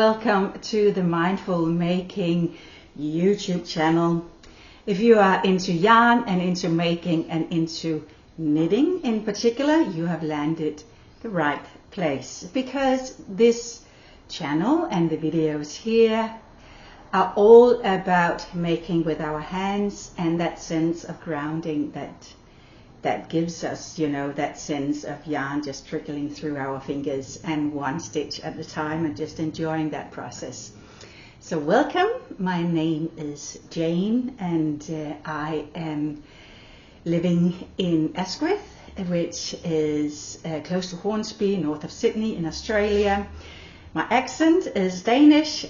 welcome to the Mindful Making YouTube channel. If you are into yarn and into making and into knitting in particular, you have landed the right place, because this channel and the videos here are all about making with our hands and that sense of grounding that gives us, that sense of yarn just trickling through our fingers and one stitch at a time, and just enjoying that process. So welcome, my name is Jane, and I am living in Asquith, which is close to Hornsby, north of Sydney in Australia. My accent is Danish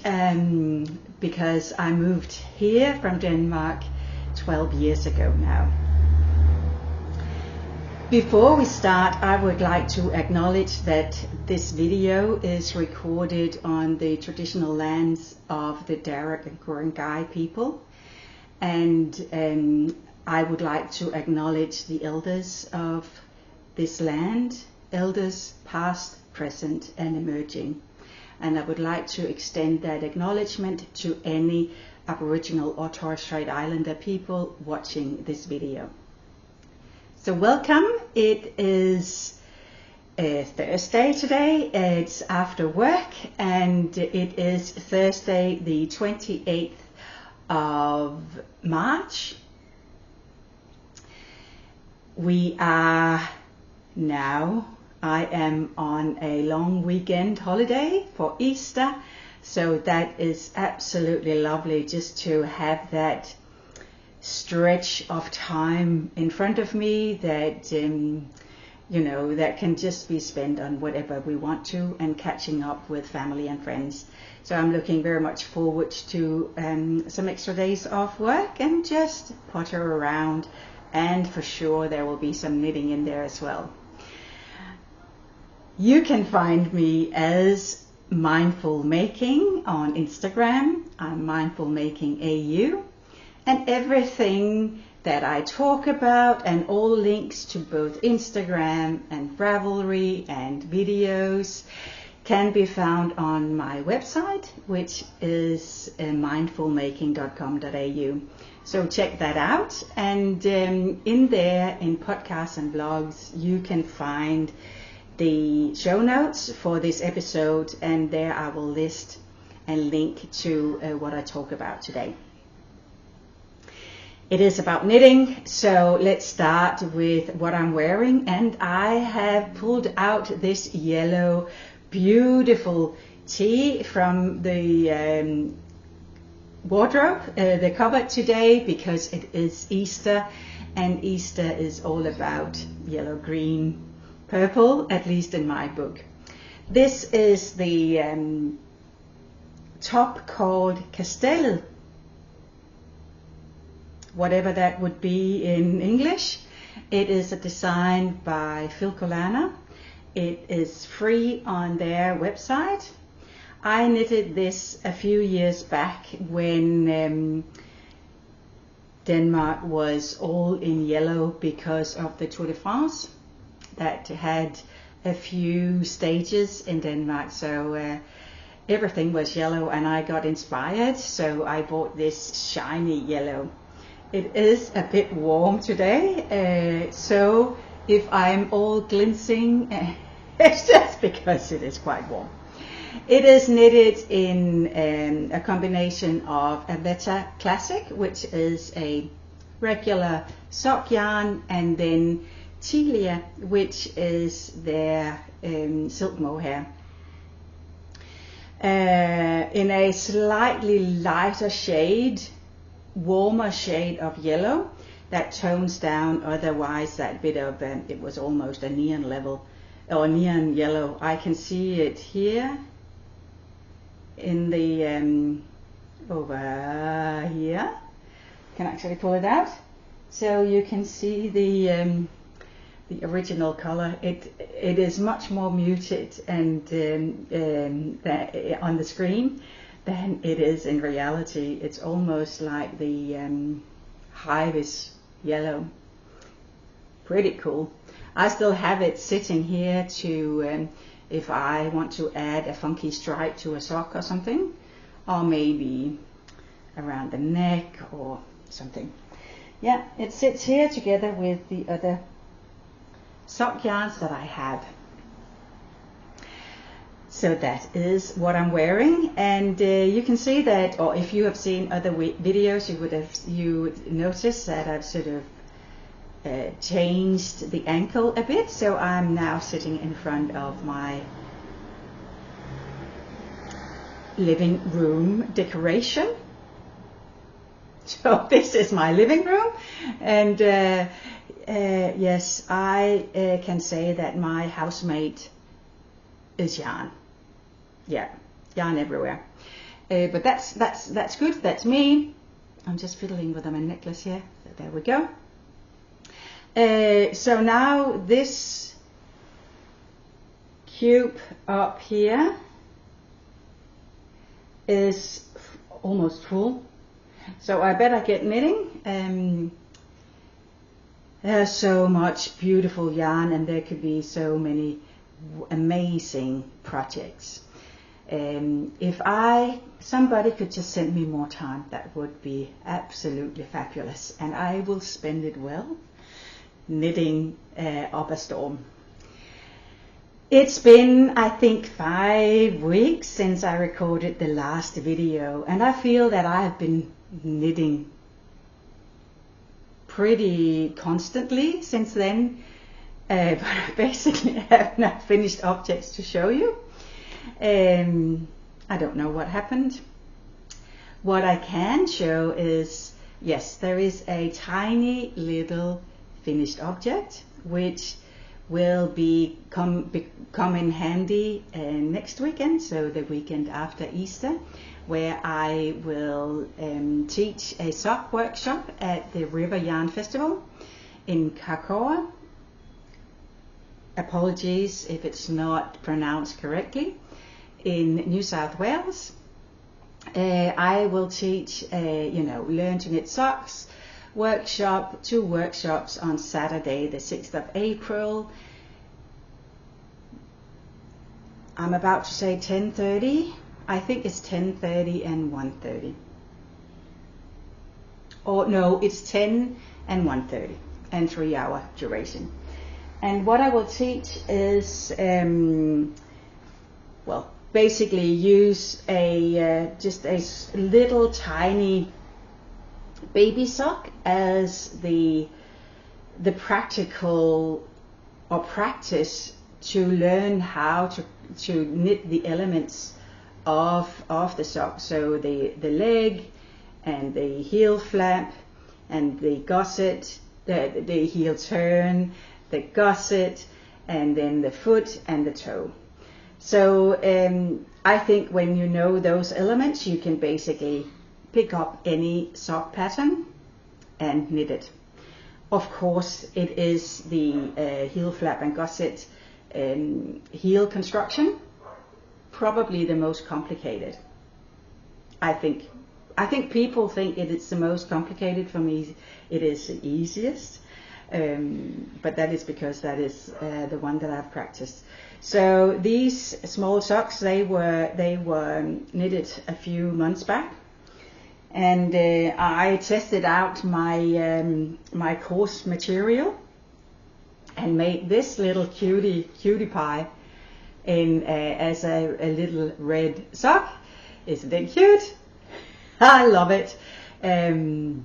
because I moved here from Denmark 12 years ago now. Before we start, I would like to acknowledge that this video is recorded on the traditional lands of the Darug and Ku-ring-gai people, and I would like to acknowledge the elders of this land, elders past, present and emerging. And I would like to extend that acknowledgement to any Aboriginal or Torres Strait Islander people watching this video. So welcome. It is Thursday today. It's after work, and it is Thursday the 28th of March. I am on a long weekend holiday for Easter, so that is absolutely lovely just to have that stretch of time in front of me that that can just be spent on whatever we want to, and catching up with family and friends. So I'm looking very much forward to some extra days off work and just potter around, and for sure there will be some knitting in there as well. You can find me as Mindful Making on Instagram. I'm mindfulmakingAU. And everything that I talk about, and all links to both Instagram and Ravelry and videos, can be found on my website, which is mindfulmaking.com.au. So check that out. And in there, in podcasts and blogs, you can find the show notes for this episode, and there I will list and link to what I talk about today. It is about knitting, so let's start with what I'm wearing. And I have pulled out this yellow, beautiful tee from the wardrobe, the cupboard today, because it is Easter, and Easter is all about yellow, green, purple, at least in my book. This is the top called Castellet, whatever that would be in English. It is a design by Phil Colana. It is free on their website. I knitted this a few years back when Denmark was all in yellow because of the Tour de France that had a few stages in Denmark. So everything was yellow, and I got inspired, so I bought this shiny yellow. It is a bit warm today, so if I'm all glistening, it's just because it is quite warm. It is knitted in a combination of a Veta Classic, which is a regular sock yarn, and then Tilia, which is their silk mohair. In a slightly lighter shade, warmer shade of yellow that tones down otherwise that bit of it was almost a neon level or neon yellow. I can see it here in the over here. Can actually pull it out, so you can see the original color. It is much more muted and on the screen than it is in reality. It's almost like the Hivis yellow. Pretty cool. I still have it sitting here to if I want to add a funky stripe to a sock or something, or maybe around the neck or something. Yeah, it sits here together with the other sock yarns that I have. So that is what I'm wearing, and you can see that, or if you have seen other videos, you would notice that I've sort of changed the ankle a bit. So I'm now sitting in front of my living room decoration. So this is my living room, and yes, I can say that my housemate is yarn. Yeah, yarn everywhere. But that's good. That's me. I'm just fiddling with my necklace here. So there we go. So now this cube up here is almost full. So I better get knitting. There's so much beautiful yarn, and there could be so many amazing projects. If somebody could just send me more time, that would be absolutely fabulous, and I will spend it well knitting up a storm. It's been, I think, 5 weeks since I recorded the last video, and I feel that I have been knitting pretty constantly since then, but I basically have not finished objects to show you. I don't know what happened. What I can show is, yes, there is a tiny little finished object which will come in handy next weekend, so the weekend after Easter, where I will teach a sock workshop at the River Yarn Festival in Krakow. Apologies if it's not pronounced correctly, in New South Wales. I will teach learn to knit socks workshop, 2 workshops on Saturday the 6th of April. I'm about to say 10:30. I think it's 10:30 and 1:30. Or no, it's 10 and 1:30, and 3-hour duration. And what I will teach is, basically use just a little tiny baby sock as the practical or practice to learn how to knit the elements of the sock. So the leg and the heel flap and the gusset, the heel turn, the gusset, and then the foot and the toe. So I think when you know those elements, you can basically pick up any sock pattern and knit it. Of course, it is the heel flap and gusset heel construction, probably the most complicated. I think people think it is the most complicated. For me, it is the easiest, but that is because that is the one that I've practiced. So these small socks, they were knitted a few months back, and I tested out my course material and made this little cutie pie in as a little red sock. Isn't it cute? I love it. The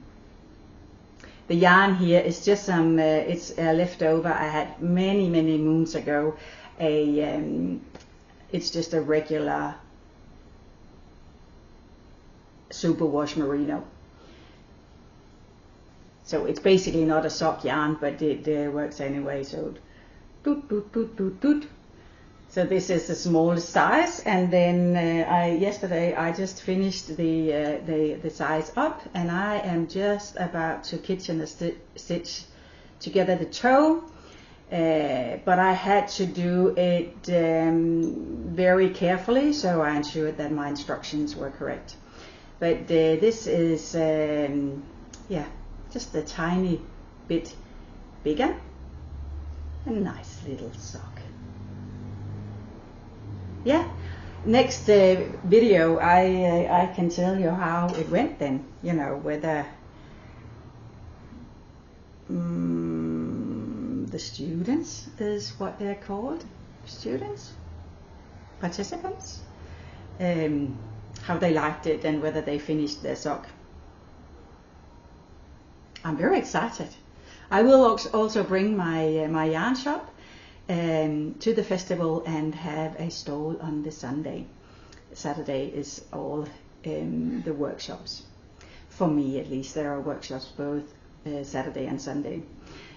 yarn here is just some, it's a leftover I had many moons ago. It's just a regular superwash merino. So it's basically not a sock yarn, but it works anyway. So doot doot doot doot doot. So this is the smallest size, and then yesterday I just finished the size up, and I am just about to kitchen stitch together the toe, but I had to do it very carefully, so I ensured that my instructions were correct. But this is just a tiny bit bigger. A nice little sock. yeah, next video I can tell you how it went then, you know, whether the students is what they're called, students, participants, how they liked it and whether they finished their sock. I'm very excited. I will also bring my my yarn shop to the festival and have a stall on the Sunday. Saturday is all the workshops. For me at least, there are workshops both Saturday and Sunday.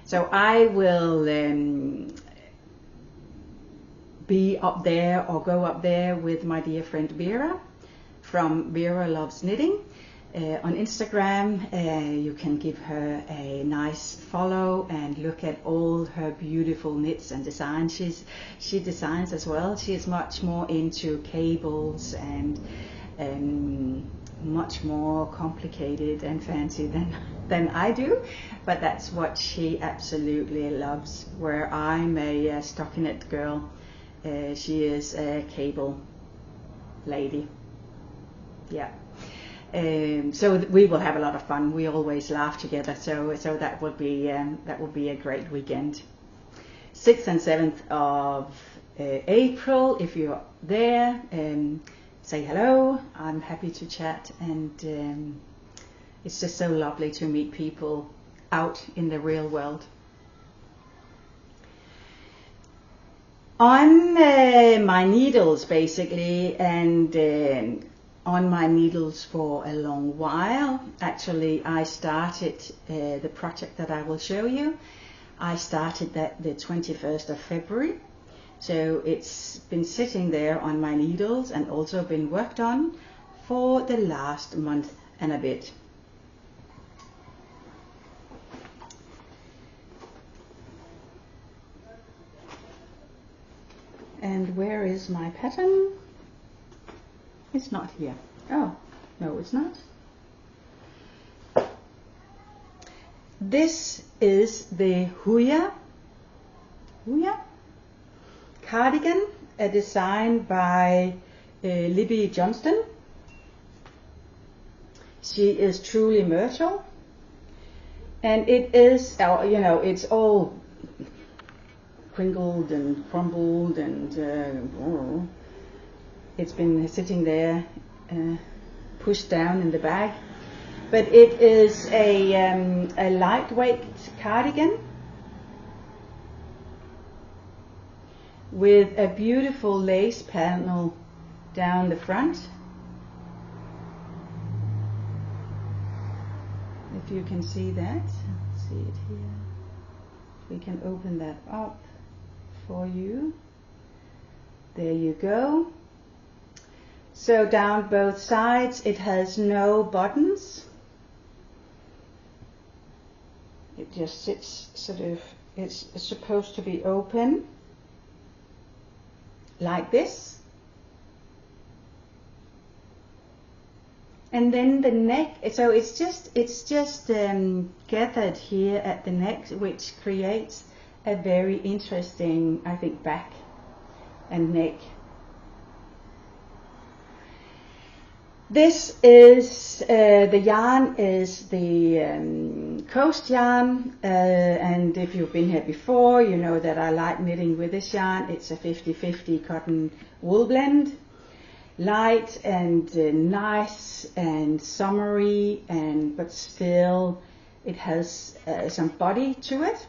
So I will be up there or go up there with my dear friend Vera from Vera Loves Knitting. On Instagram, you can give her a nice follow and look at all her beautiful knits and designs. She designs as well. She is much more into cables and much more complicated and fancy than I do, but that's what she absolutely loves. Where I'm a stockinette girl, she is a cable lady. Yeah. So we will have a lot of fun. We always laugh together. So that will be a great weekend. 6th and 7th of April. If you're there, say hello. I'm happy to chat, and it's just so lovely to meet people out in the real world. On my needles, basically, and on my needles for a long while. Actually, I started the project that I will show you. I started that the 21st of February. So it's been sitting there on my needles and also been worked on for the last month and a bit. And where is my pattern? It's not here. Oh, no, it's not. This is the Huya cardigan, a design by Libby Johnston. She is truly Myrtle, and it is, you know, it's all crinkled and crumbled, and it's been sitting there, pushed down in the bag. But it is a lightweight cardigan with a beautiful lace panel down the front. If you can see that, see it here. We can open that up for you. There you go. So down both sides it has no buttons. It just sits sort of, it's supposed to be open like this. And then the neck, so it's just gathered here at the neck, which creates a very interesting, I think, back and neck. This is, the yarn is the Coast yarn, and if you've been here before, you know that I like knitting with this yarn. It's a 50-50 cotton wool blend. Light and nice and summery, but still it has some body to it.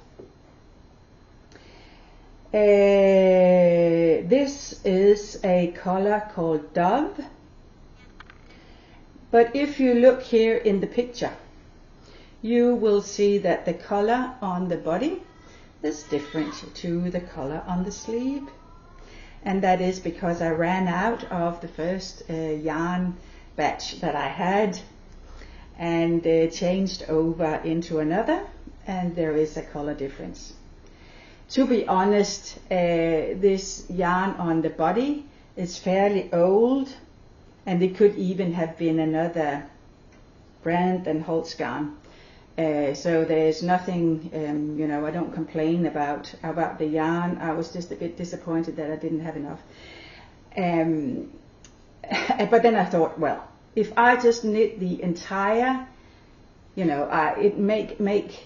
This is a color called Dove. But if you look here in the picture, you will see that the color on the body is different to the color on the sleeve. And that is because I ran out of the first yarn batch that I had and changed over into another, and there is a color difference. To be honest, this yarn on the body is fairly old, and it could even have been another brand than Holzgarn. So there's nothing, you know, I don't complain about the yarn. I was just a bit disappointed that I didn't have enough. But then I thought, well, if I just knit the entire, you know, it make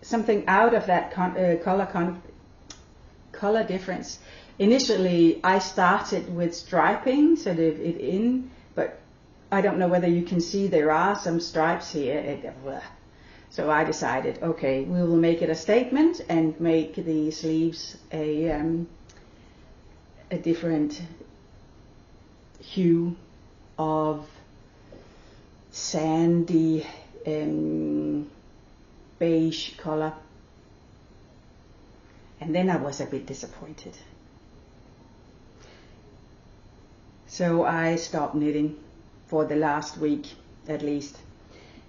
something out of that color difference. Initially, I started with striping, so that it in, but I don't know whether you can see there are some stripes here. So I decided, okay, we will make it a statement and make the sleeves a different hue of sandy beige color. And then I was a bit disappointed. So I stopped knitting for the last week at least.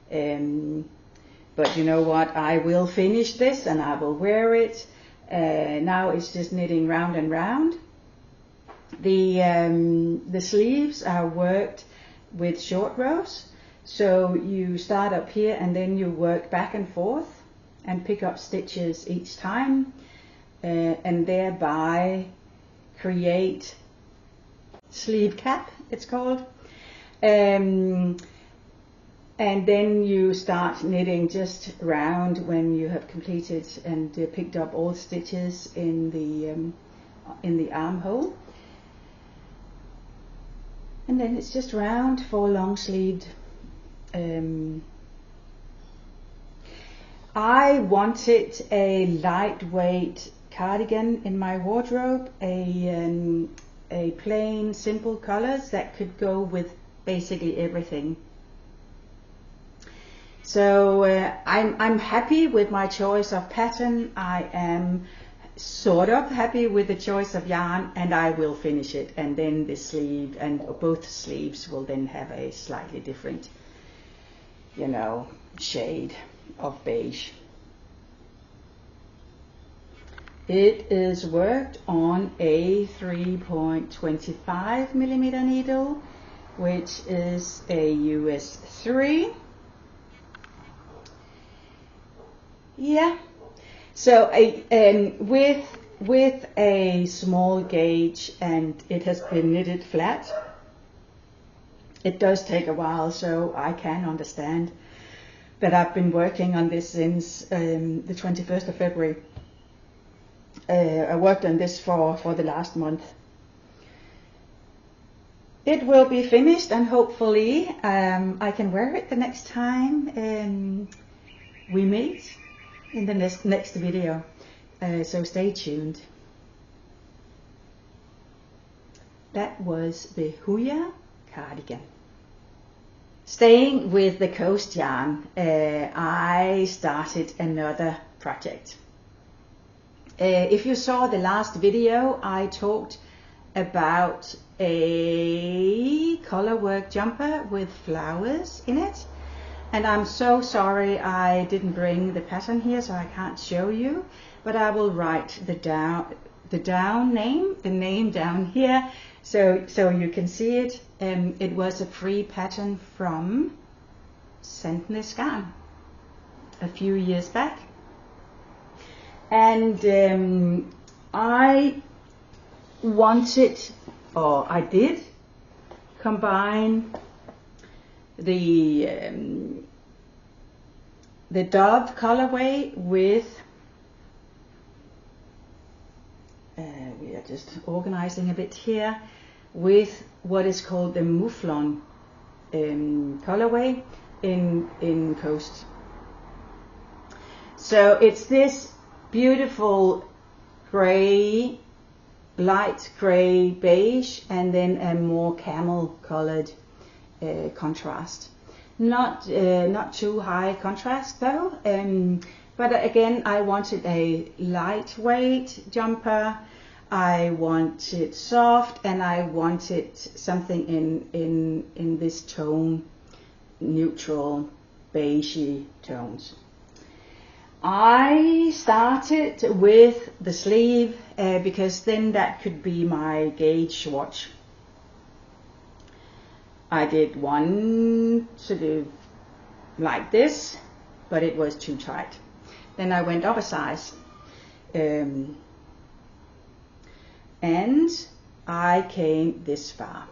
But you know what, I will finish this and I will wear it. Now it's just knitting round and round. The sleeves are worked with short rows. So you start up here and then you work back and forth and pick up stitches each time, and thereby create sleeve cap, it's called. And then you start knitting just round when you have completed and picked up all stitches in the armhole. And then it's just round for long sleeved. I wanted a lightweight cardigan in my wardrobe, a plain simple colors that could go with basically everything. So I'm happy with my choice of pattern. I am sort of happy with the choice of yarn, and I will finish it, and then the sleeve and both sleeves will then have a slightly different, you know, shade of beige. It is worked on a 3.25 millimeter needle, which is a US 3. Yeah. So with a small gauge, and it has been knitted flat. It does take a while, so I can understand that I've been working on this since the 21st of February. I worked on this for the last month. It will be finished, and hopefully I can wear it the next time we meet in the next video. So stay tuned. That was the Huya cardigan. Staying with the coast yarn, I started another project. If you saw the last video, I talked about a colorwork jumper with flowers in it, and I'm so sorry I didn't bring the pattern here, so I can't show you, but I will write the name down here so you can see it. It was a free pattern from Sandnes Garn a few years back, and I wanted, or I did, combine the dove colorway with we are just organizing a bit here, with what is called the mouflon colorway in coast. So it's this beautiful gray, light gray beige, and then a more camel colored contrast. Not too high contrast though, but again I wanted a lightweight jumper. I wanted soft, and I wanted something in this tone, neutral beigey tones. I started with the sleeve because then that could be my gauge swatch. I did one sort of like this, but it was too tight. Then I went up a size, and I came this far.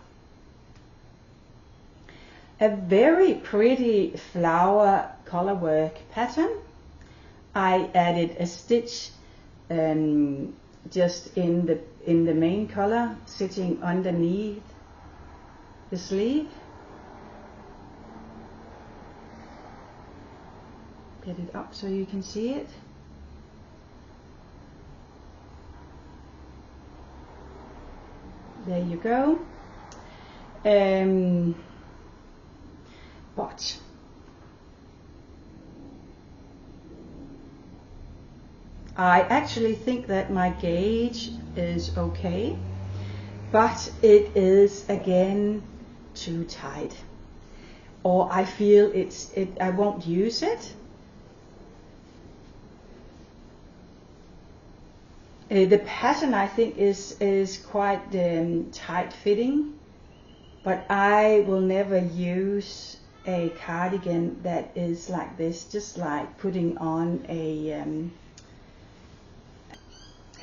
A very pretty flower color work pattern. I added a stitch just in the main color sitting underneath the sleeve. Get it up so you can see it. There you go. But I actually think that my gauge is okay, but it is again too tight, or I feel I won't use it. The pattern I think is quite tight fitting, but I will never use a cardigan that is like this, just like putting on a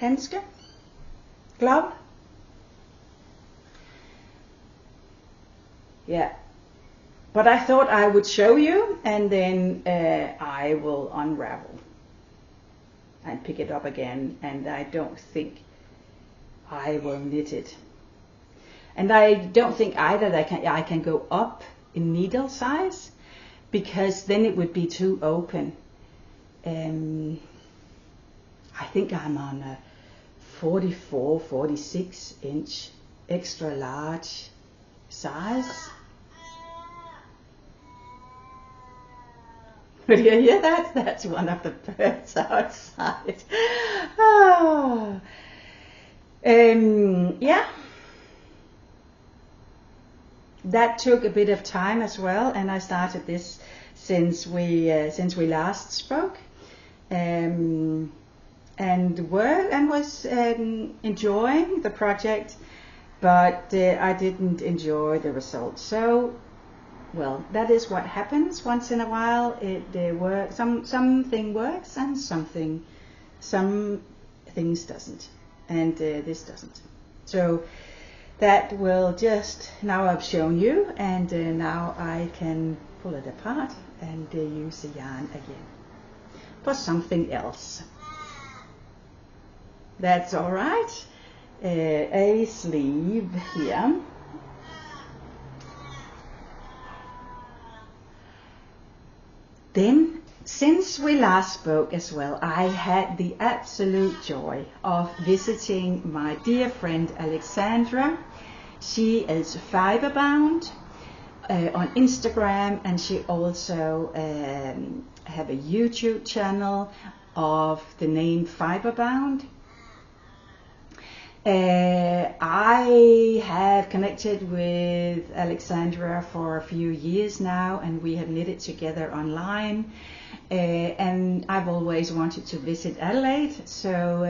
handske, glove. Yeah, but I thought I would show you, and then I will unravel and pick it up again, and I don't think I will knit it. And I don't think either that I can go up in needle size, because then it would be too open. I think I'm on a 44, 46 inch extra large size. But you hear that? That's one of the birds outside. Oh. Yeah. That took a bit of time as well, and I started this since we last spoke, and was enjoying the project, but I didn't enjoy the result. So, well, that is what happens once in a while. It works. Something works, and some things doesn't, and this doesn't. So that will just, now I've shown you, and now I can pull it apart and use the yarn again for something else. That's all right. A sleeve here. Then, since we last spoke as well, I had the absolute joy of visiting my dear friend Alexandra. She is fiberbound on Instagram, and she also have a YouTube channel of the name Fiberbound. I have connected with Alexandra for a few years now, and we have knitted together online, and I've always wanted to visit Adelaide, so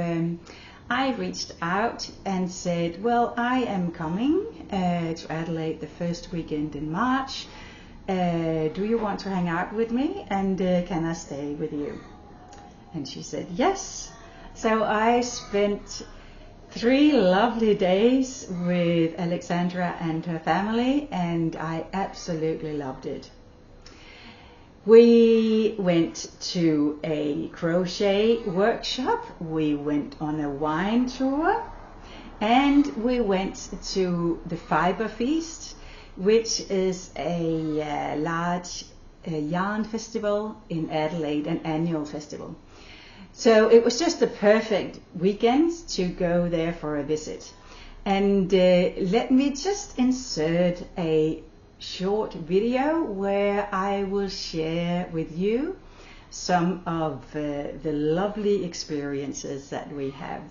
I reached out and said, well, I am coming to Adelaide the first weekend in March. Do you want to hang out with me, and can I stay with you? And she said yes. So I spent 3 lovely days with Alexandra and her family, and I absolutely loved it. We went to a crochet workshop, we went on a wine tour, and we went to the Fiber Feast, which is a large yarn festival in Adelaide, an annual festival. So it was just the perfect weekend to go there for a visit. And let me just insert a short video where I will share with you some of the lovely experiences that we have.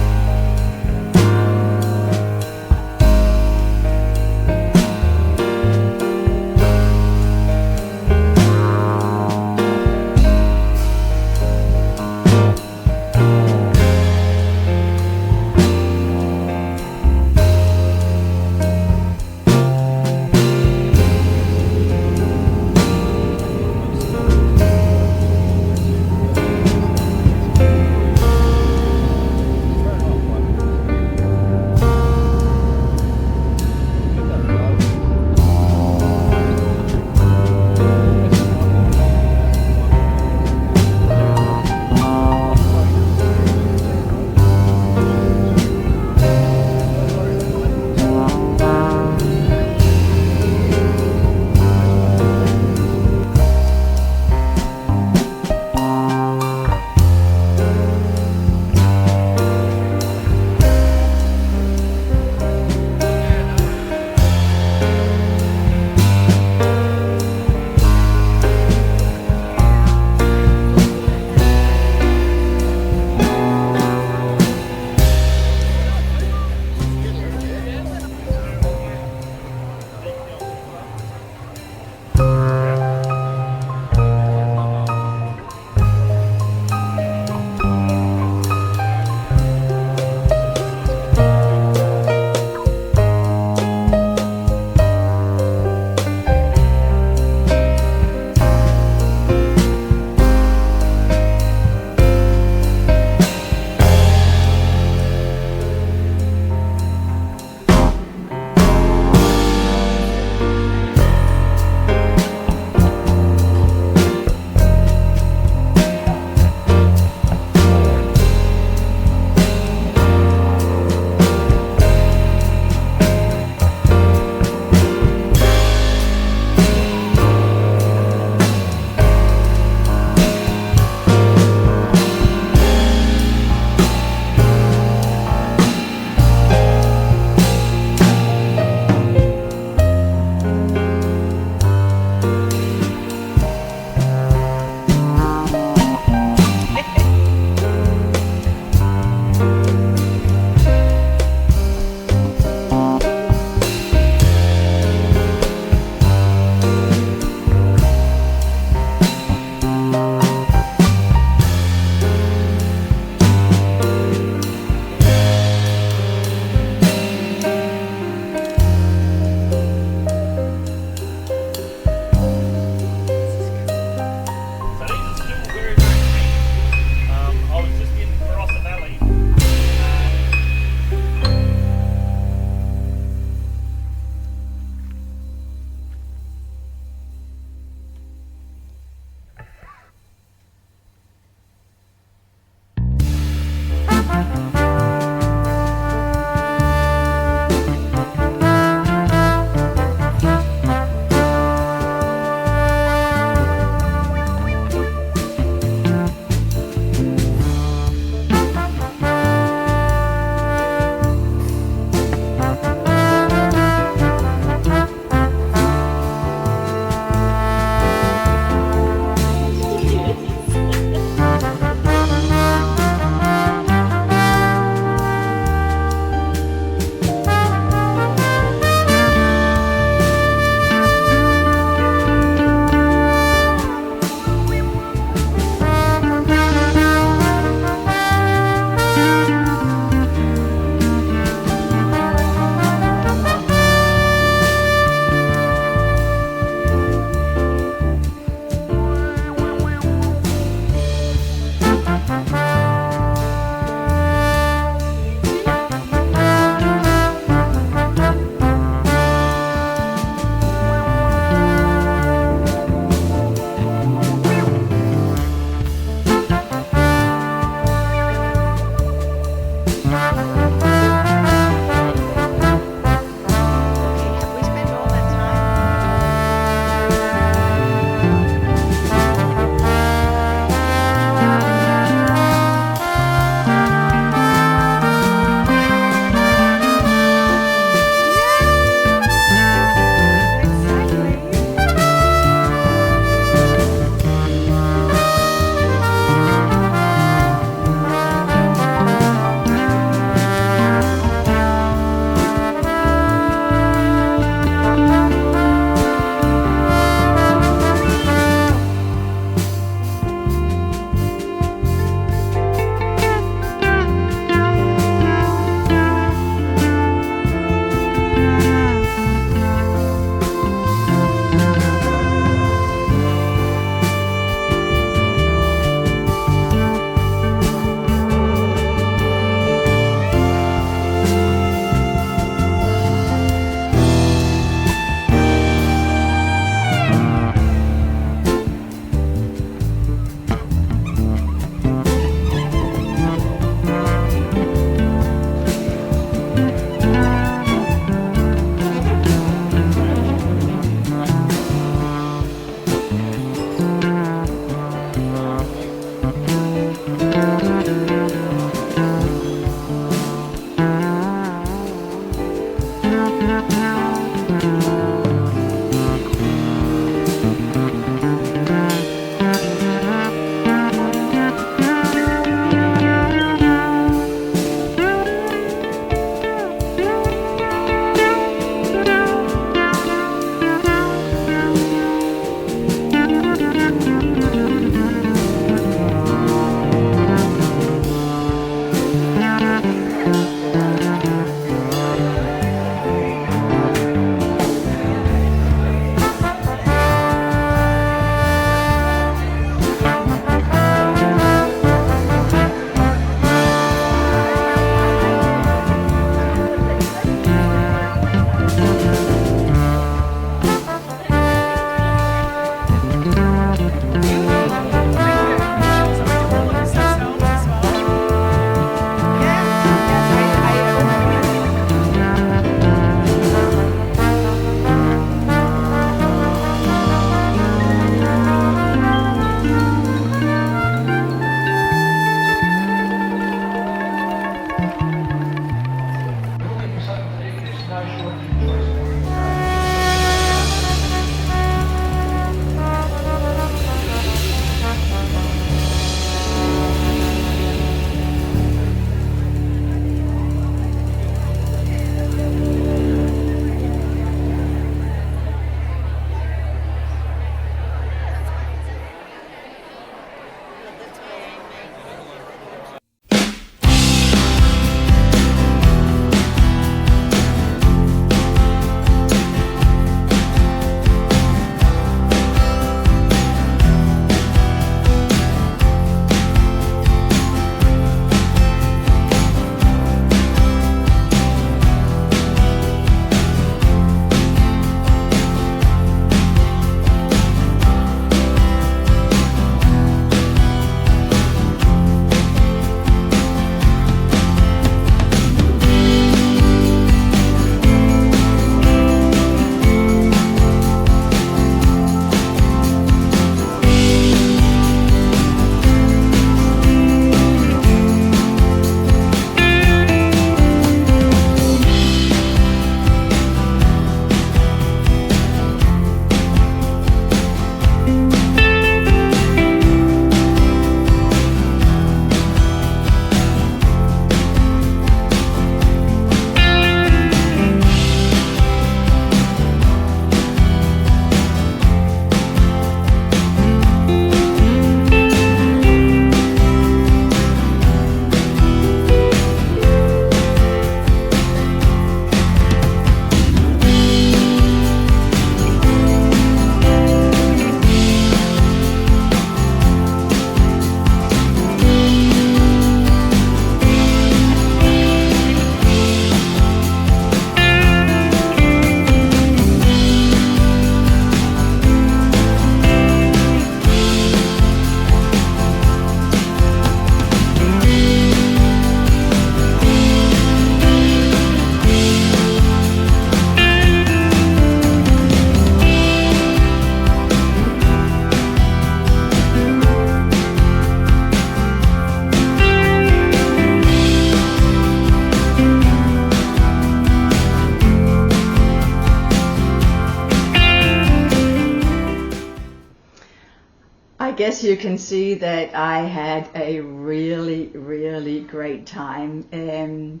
I guess you can see that I had a really great time. And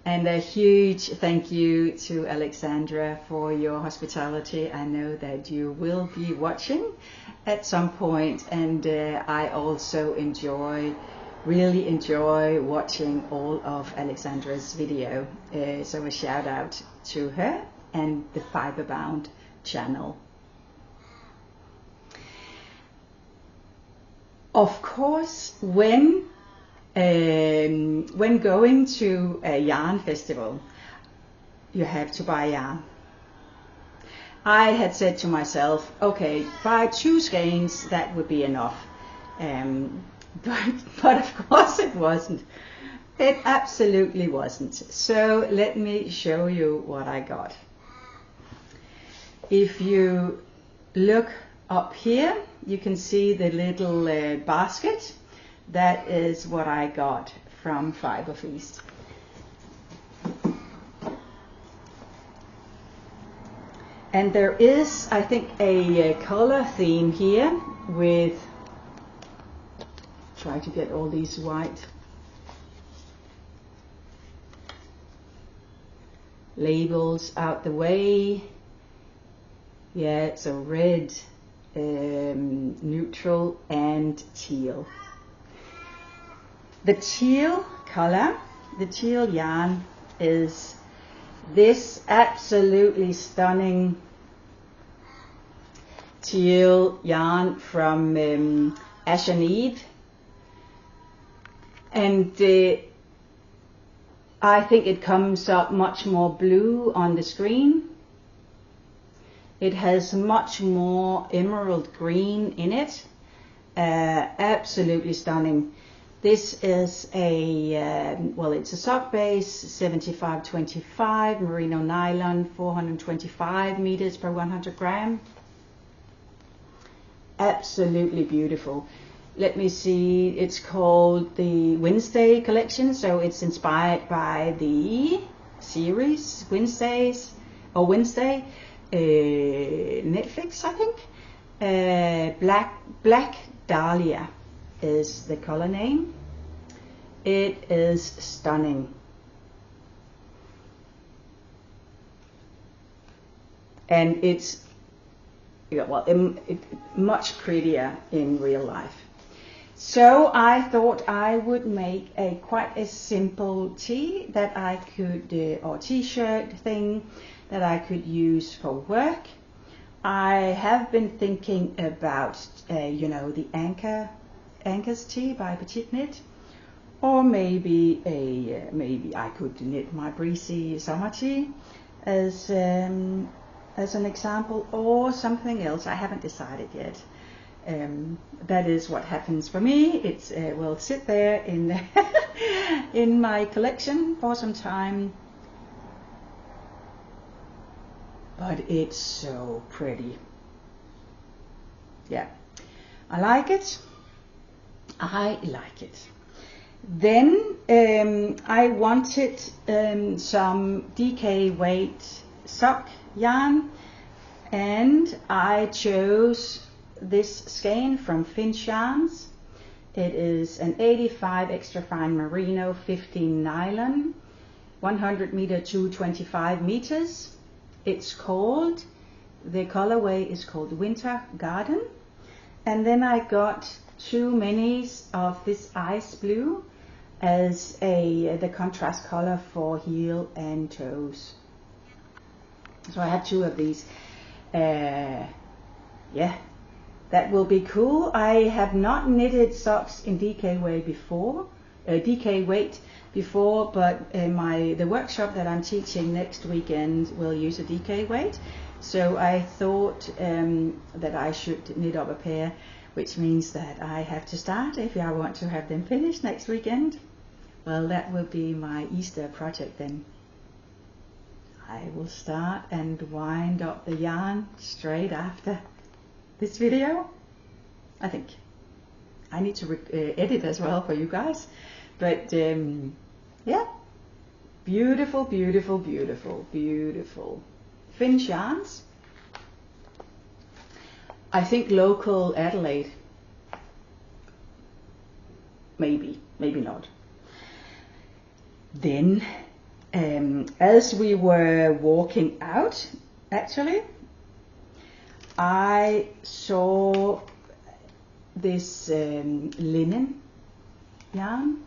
a huge thank you to Alexandra for your hospitality. I know that you will be watching at some point, and I also really enjoy watching all of Alexandra's video. So a shout out to her and the Fiberbound channel. Of course, when going to a yarn festival, you have to buy yarn. I had said to myself, okay, buy 2 skeins, that would be enough. But of course it wasn't. It absolutely wasn't. So let me show you what I got. If you look up here, you can see the little basket. That is what I got from Fiber Feast. And there is, I think, a color theme here with, try to get all these white labels out the way. Yeah, it's a red, neutral and teal. The teal color, the teal yarn, is this absolutely stunning teal yarn from Ash and Eve. And I think it comes up much more blue on the screen. It has much more emerald green in it. Absolutely stunning. This is a, well, it's a sock base, 75-25, merino nylon, 425 meters per 100 gram. Absolutely beautiful. Let me see, it's called the Wednesday collection, so it's inspired by the series Wednesday, Netflix, I think. Black Dahlia is the color name. It is stunning. And it's, well, much prettier in real life. So I thought I would make quite a simple tee that I could, or t-shirt thing that I could use for work. I have been thinking about, you know, the Anchor's tee by Petite Knit, or maybe I could knit my breezy summer tee as an example, or something else. I haven't decided yet. That is what happens for me. It will sit there in in my collection for some time. But it's so pretty. Yeah, I like it. I like it. Then I wanted some DK weight sock yarn, and I chose this skein from Finch Yarns. It is an 85 extra fine merino, 15 nylon, 100 meter to 25 meters. It's called, the colorway is called Winter Garden. And then I got 2 minis of this ice blue as the contrast color for heel and toes. So I have 2 of these. Yeah, that will be cool. I have not knitted socks in DK weight before, but the workshop that I'm teaching next weekend will use a DK weight. So I thought that I should knit up a pair, which means that I have to start if I want to have them finished next weekend. Well, that will be my Easter project then. I will start and wind up the yarn straight after this video. I think I need to edit as well for you guys, but yeah, beautiful, beautiful, beautiful, beautiful. Finch Yarns. I think local Adelaide. maybe not. Then as we were walking out, actually, I saw this linen yarn,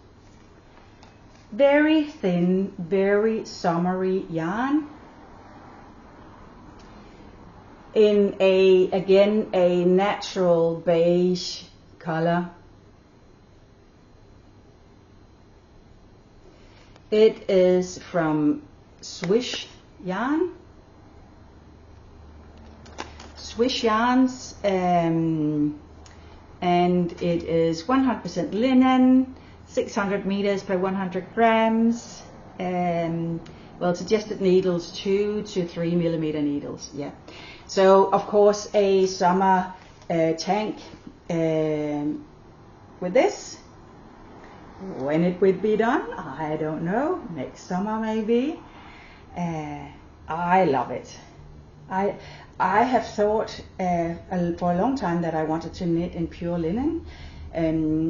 very thin, very summery yarn, in a natural beige color. It is from Swish Yarn. Swish Yarns, and it is 100% linen, 600 meters per 100 grams. Well, suggested needles 2 to 3 millimeter needles. Yeah. So of course a summer tank with this. When it will be done, I don't know. Next summer maybe. I love it. I have thought for a long time that I wanted to knit in pure linen,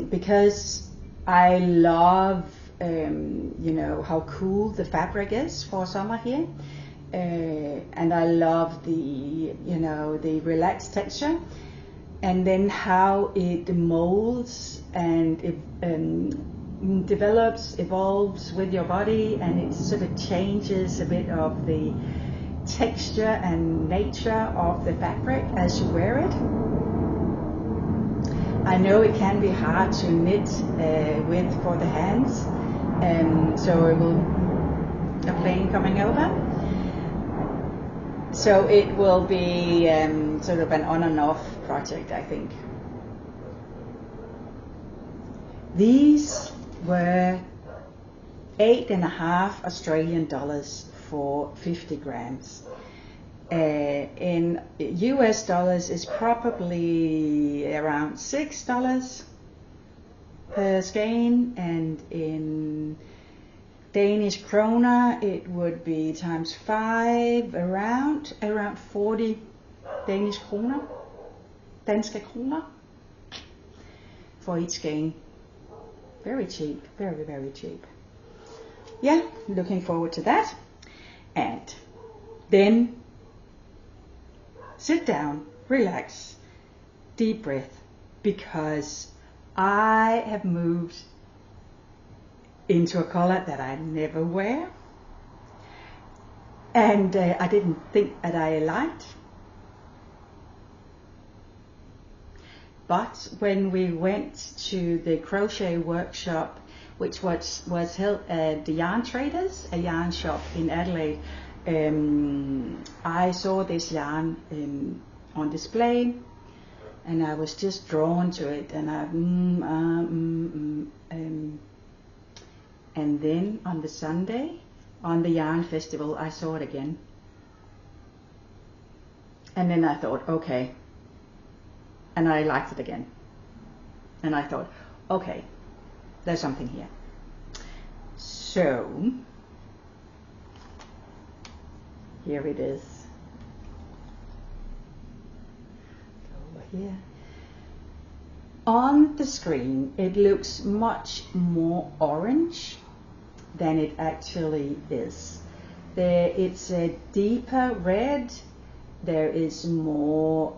because I love how cool the fabric is for summer here, and I love the the relaxed texture, and then how it molds and it develops, evolves with your body, and it sort of changes a bit of the texture and nature of the fabric as you wear it. I know it can be hard to knit with for the hands, so it will a plane coming over. So it will be sort of an on and off project, I think. These were $8.50 Australian for 50 grams. In US dollars is probably around $6 per skein, and in Danish kroner it would be times 5, around 40 Danish kroner, danske kroner, for each skein. Very cheap, very, very cheap. Yeah, looking forward to that. And then sit down, relax, deep breath, because I have moved into a color that I never wear, and I didn't think that I liked. But when we went to the crochet workshop, which was held at the Yarn Traders, a yarn shop in Adelaide, I saw this yarn on display, and I was just drawn to it, and and then on the Sunday, on the Yarn Festival, I saw it again. And then I thought, okay. And I liked it again. And I thought, okay, there's something here. So, here it is. Go over here. On the screen, it looks much more orange than it actually is. It's a deeper red. There is more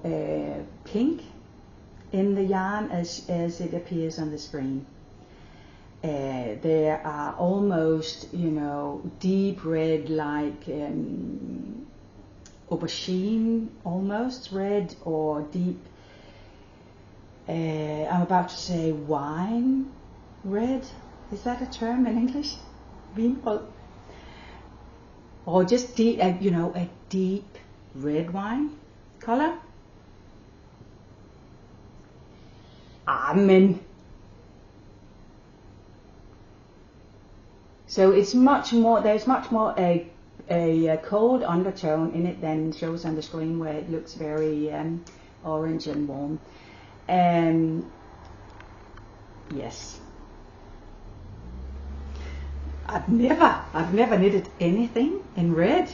pink in the yarn as it appears on the screen. There are almost, deep red, like aubergine, almost red, or deep, I'm about to say wine red. Is that a term in English? Vinrød. Or just deep, a deep red wine color. Amen. So it's much more. There's much more a cold undertone in it than shows on the screen, where it looks very orange and warm. Yes. I've never knitted anything in red,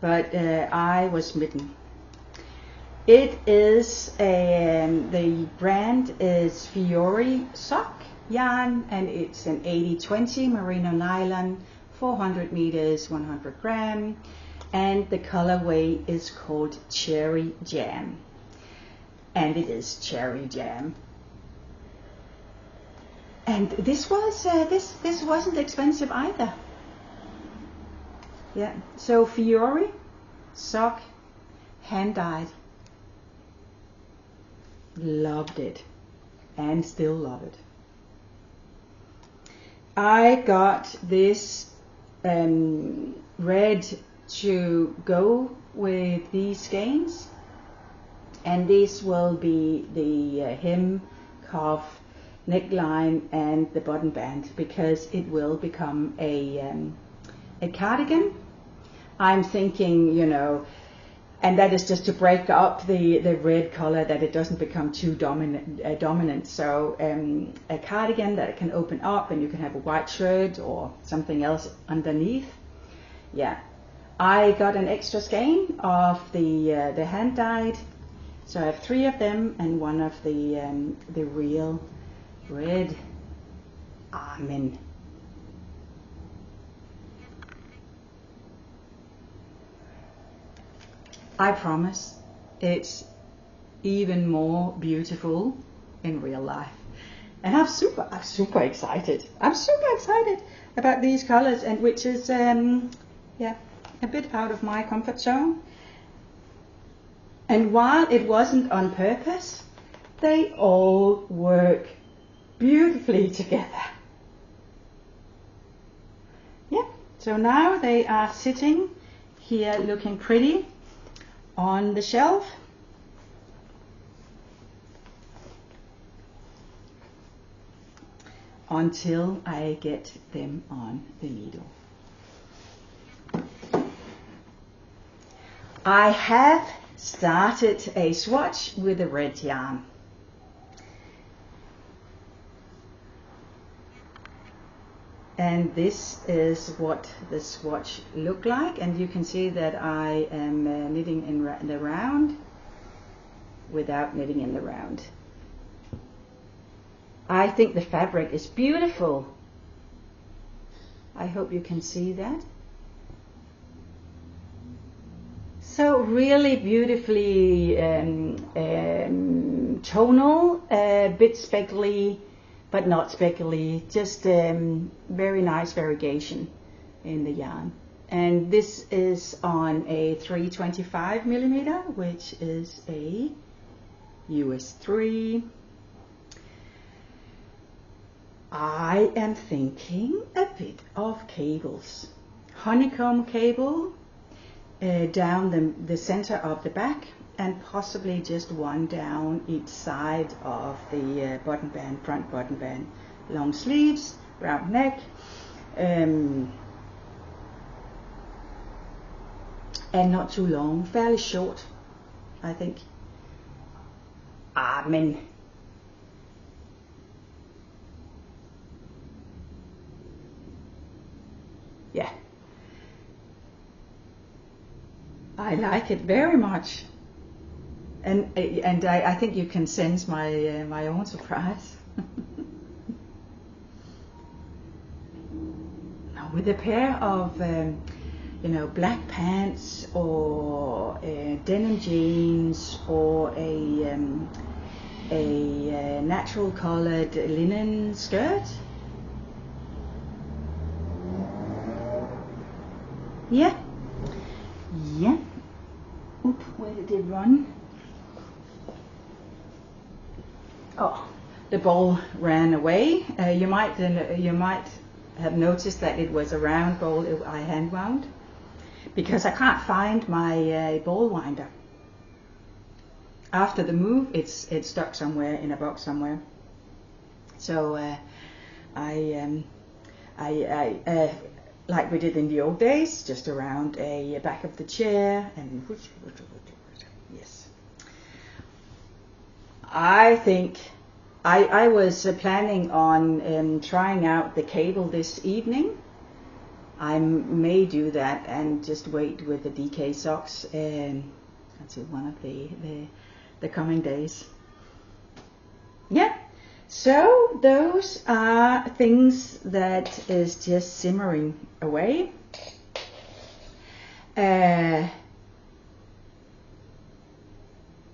but I was smitten. It is a The brand is Fiori Sock yarn, and it's an 80/20 merino nylon, 400 meters, 100 gram, and the colorway is called Cherry Jam, and it is cherry jam. And this was this wasn't expensive either. Yeah, so Fiori sock, hand dyed. Loved it, and still love it. I got this red to go with these skeins, and this will be the hem, cuff, neckline, and the button band, because it will become a cardigan. I'm thinking, you know, and that is just to break up the red color, that it doesn't become too dominant. So a cardigan that can open up, and you can have a white shirt or something else underneath. Yeah, I got an extra skein of the hand dyed, so I have 3 of them, and one of the real red almond. I promise it's even more beautiful in real life, and I'm super excited. I'm super excited about these colors, and which is yeah, a bit out of my comfort zone. And while it wasn't on purpose, they all work beautifully together. Yeah, so now they are sitting here looking pretty on the shelf. Until I get them on the needle. I have started a swatch with a red yarn. And this is what the swatch looked like, and you can see that I am knitting in the round without knitting in the round. I think the fabric is beautiful. I hope you can see that. So really beautifully tonal, a bit speckly, but not speckly, just very nice variegation in the yarn. And this is on a 325 millimeter, which is a US 3. I am thinking a bit of cables, honeycomb cable down the center of the back, and possibly just one down each side of the button band, front button band. Long sleeves, round neck, and not too long, fairly short, I think. Amen. Yeah, I like it very much, and I think you can sense my my own surprise. Now with a pair of you know, black pants or denim jeans or a natural colored linen skirt. Yeah. Oop, where did it run? Oh, the ball ran away. You might have noticed that it was a round ball I hand wound, because I can't find my ball winder. After the move, it's stuck somewhere in a box somewhere. So I like we did in the old days, just around a back of the chair, and yes. I think I was planning on trying out the cable this evening. I may do that and just wait with the DK socks until one of the coming days. yeah, so those are things that is just simmering away.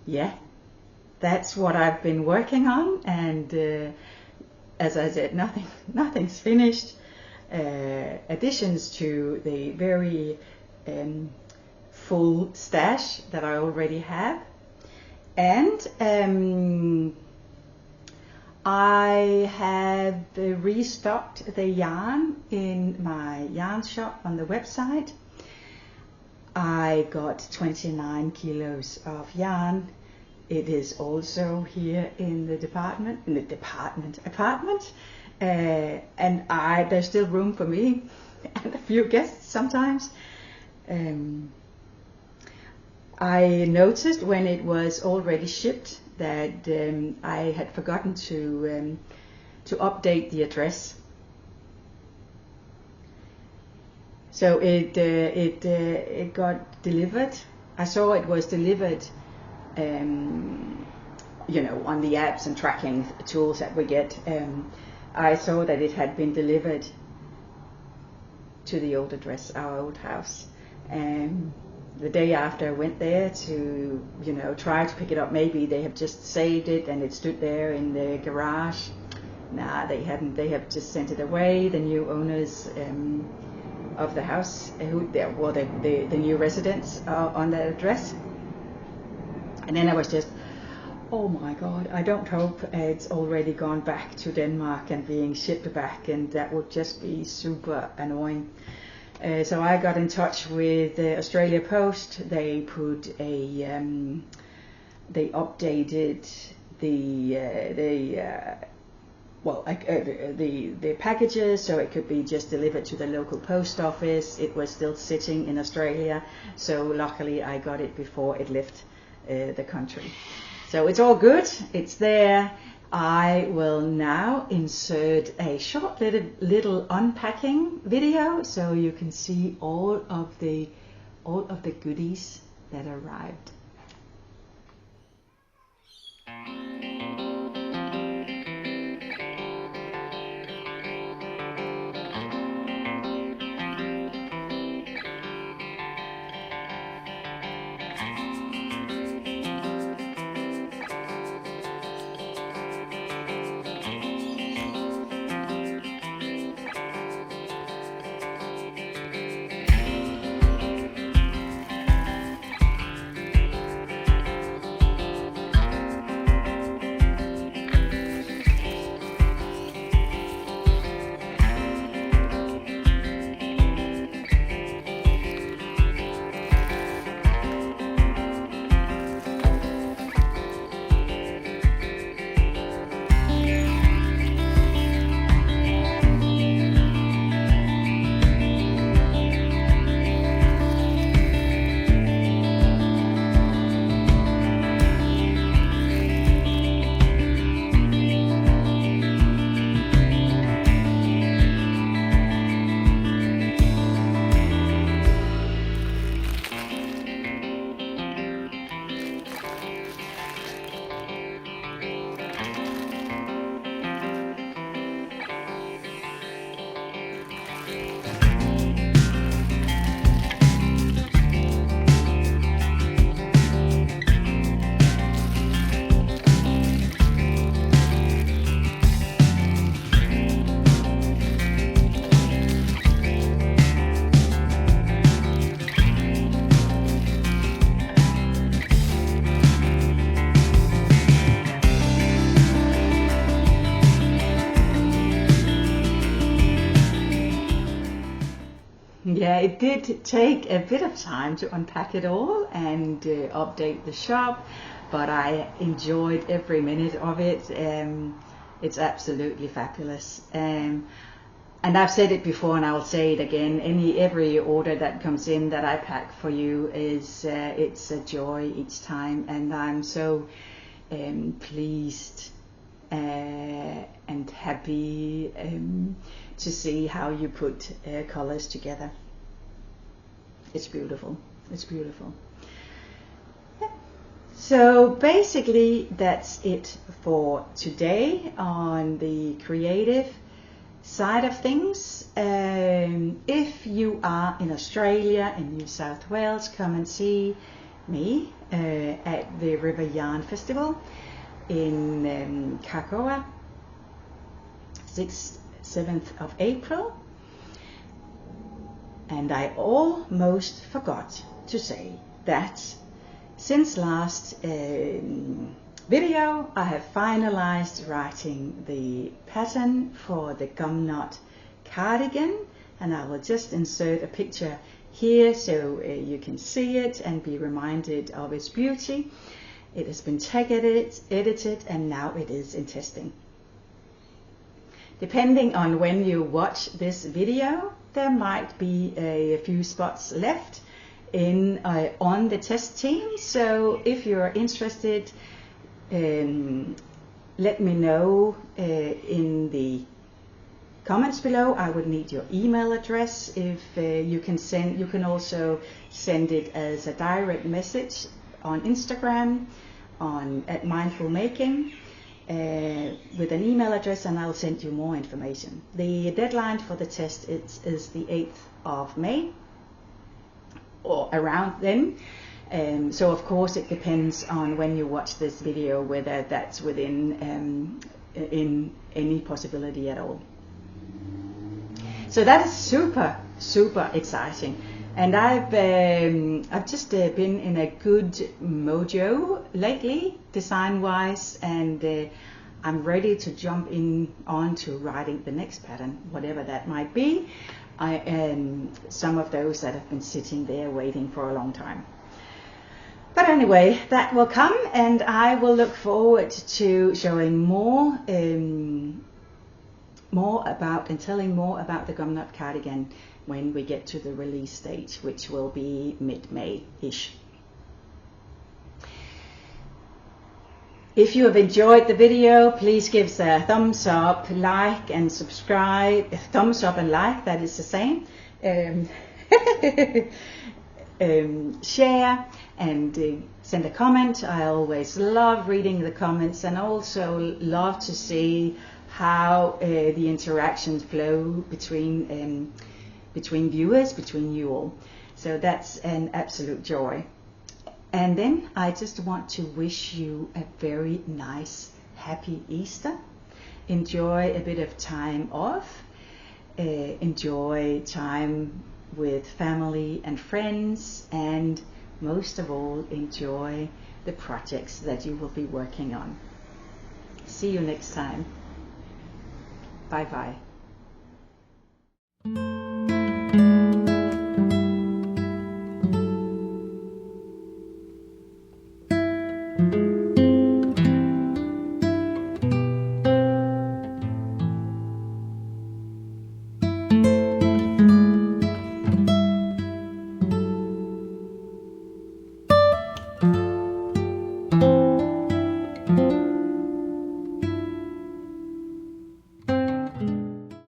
Yeah, that's what I've been working on, and as I said, nothing's finished. Additions to the very full stash that I already have, and I have restocked the yarn in my yarn shop on the website. I got 29 kilos of yarn. It is also here in the apartment, and there's still room for me and a few guests sometimes. I noticed when it was already shipped that I had forgotten to update the address. So it got delivered. I saw it was delivered, on the apps and tracking tools that we get. I saw that it had been delivered to the old address, our old house. The day after I went there to, try to pick it up, maybe they have just saved it and it stood there in the garage. Nah, they hadn't. They have just sent it away. The new owners of the house, the new residents on that address. And then I was just, oh my God, I don't hope it's already gone back to Denmark and being shipped back, and that would just be super annoying. So I got in touch with Australia Post. They put they updated the packages, so it could be just delivered to the local post office. It was still sitting in Australia, so luckily I got it before it left the country. So it's all good, it's there. I will now insert a short little unpacking video so you can see all of the goodies that arrived. Yeah, it did take a bit of time to unpack it all and update the shop, but I enjoyed every minute of it. It's absolutely fabulous. And I've said it before and I will say it again, every order that comes in that I pack for you is it's a joy each time, and I'm so pleased and happy to see how you put colors together. It's beautiful. It's beautiful. Yeah. So basically that's it for today on the creative side of things. If you are in Australia and New South Wales, come and see me at the River Yarn Festival in Kakoa, 6th, 7th of April. And I almost forgot to say that since last video, I have finalized writing the pattern for the gum knot cardigan, and I will just insert a picture here so you can see it and be reminded of its beauty. It has been tag edited, and now it is in testing. Depending on when you watch this video, there might be a few spots left on the test team. So if you're interested, let me know in the comments below. I would need your email address. If you can also send it as a direct message on Instagram at mindfulmaking with an email address, and I'll send you more information. The deadline for the test is the 8th of May, or around then. So of course it depends on when you watch this video whether that's within in any possibility at all. So that is super exciting, and I've just been in a good mojo lately, design wise, and I'm ready to jump on to writing the next pattern, whatever that might be. Some of those that have been sitting there waiting for a long time. But anyway, that will come, and I will look forward to showing more about and telling more about the gum knot cardigan when we get to the release stage, which will be mid-May-ish. If you have enjoyed the video, please give us a thumbs up, like and subscribe. Thumbs up and like, that is the same. Share and send a comment. I always love reading the comments, and also love to see how the interactions flow between viewers, between you all. So that's an absolute joy. And then I just want to wish you a very nice, happy Easter. Enjoy a bit of time off. Enjoy time with family and friends, and most of all, enjoy the projects that you will be working on. See you next time. Bye bye.